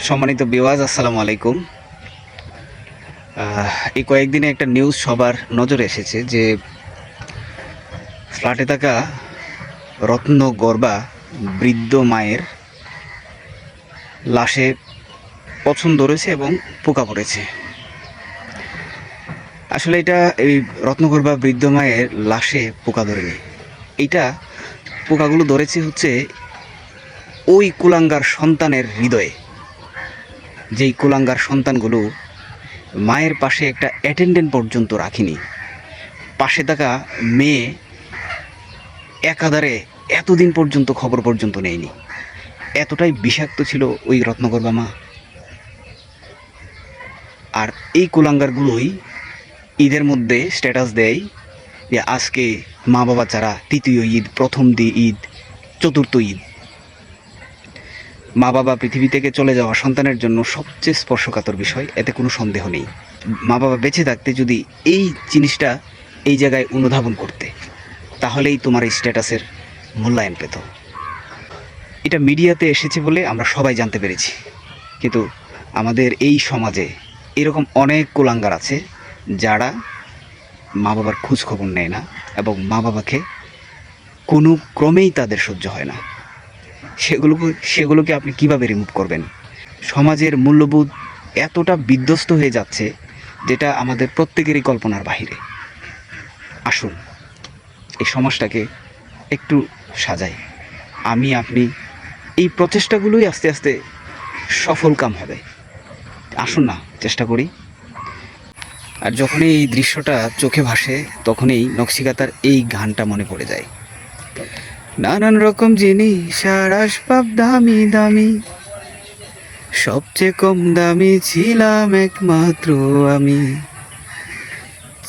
সম্মানিত বিওয়াজ, আসসালামু আলাইকুম। এই কয়েকদিনে একটা নিউজ সবার নজরে এসেছে যে ফ্ল্যাটে থাকা রত্নগর্ভা বৃদ্ধ মায়ের লাশে পছন্দ রয়েছে এবং পোকা পড়েছে। আসলে এটা এই রত্নগর্ভা বৃদ্ধ মায়ের লাশে পোকা ধরেনি, এইটা পোকাগুলো ধরেছে হচ্ছে ওই কুলাঙ্গার সন্তানের হৃদয়ে। যেই কুলাঙ্গার সন্তানগুলো মায়ের পাশে একটা অ্যাটেন্ডেন্ট পর্যন্ত রাখিনি, পাশে থাকা মেয়ে একাধারে এতদিন পর্যন্ত খবর পর্যন্ত নেয়নি, এতটাই বিষাক্ত ছিল ওই রত্নগর্ভা মা। আর এই কুলাঙ্গারগুলোই ঈদের মধ্যে স্ট্যাটাস দেয় যে আজকে মা বাবা ছাড়া তৃতীয় ঈদ, প্রথম ঈদ, চতুর্থ ঈদ। মা বাবা পৃথিবী থেকে চলে যাওয়া সন্তানের জন্য সবচেয়ে স্পর্শকাতর বিষয়, এতে কোনো সন্দেহ নেই। মা বাবা বেঁচে থাকতে যদি এই জিনিসটা এই জায়গায় অনুধাবন করতে, তাহলেই তোমার এই স্ট্যাটাসের মূল্যায়ন পেত। এটা মিডিয়াতে এসেছে বলে আমরা সবাই জানতে পেরেছি, কিন্তু আমাদের এই সমাজে এরকম অনেক কুলাঙ্গার আছে যারা মা বাবার খোঁজ খবর নেয় না এবং মা বাবাকে কোনো ক্রমেই তাদের সহ্য হয় না। সেগুলোকে আপনি কিভাবে রিমুভ করবেন? সমাজের মূল্যবোধ এতটা বিধ্বস্ত হয়ে যাচ্ছে যেটা আমাদের প্রত্যেকেরই কল্পনার বাহিরে। আসুন এই সমাজটাকে একটু সাজাই। আমি আপনি এই প্রচেষ্টাগুলোই আস্তে আস্তে সফল কাম হবে। আসুন না চেষ্টা করি। আর যখনই এই দৃশ্যটা চোখে ভাসে তখনই নকশিকাতার এই গানটা মনে পড়ে যায়। নানান রকম জিনিস আর আসবাব দামি দামি, সবচেয়ে কম দামি ছিলাম একমাত্র আমি।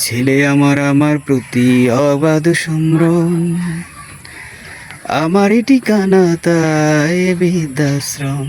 ছেলে আমার প্রতি অবাধ সম্ভ্রম, আমারই ঠিকানা তাই বৃদ্ধাশ্রম।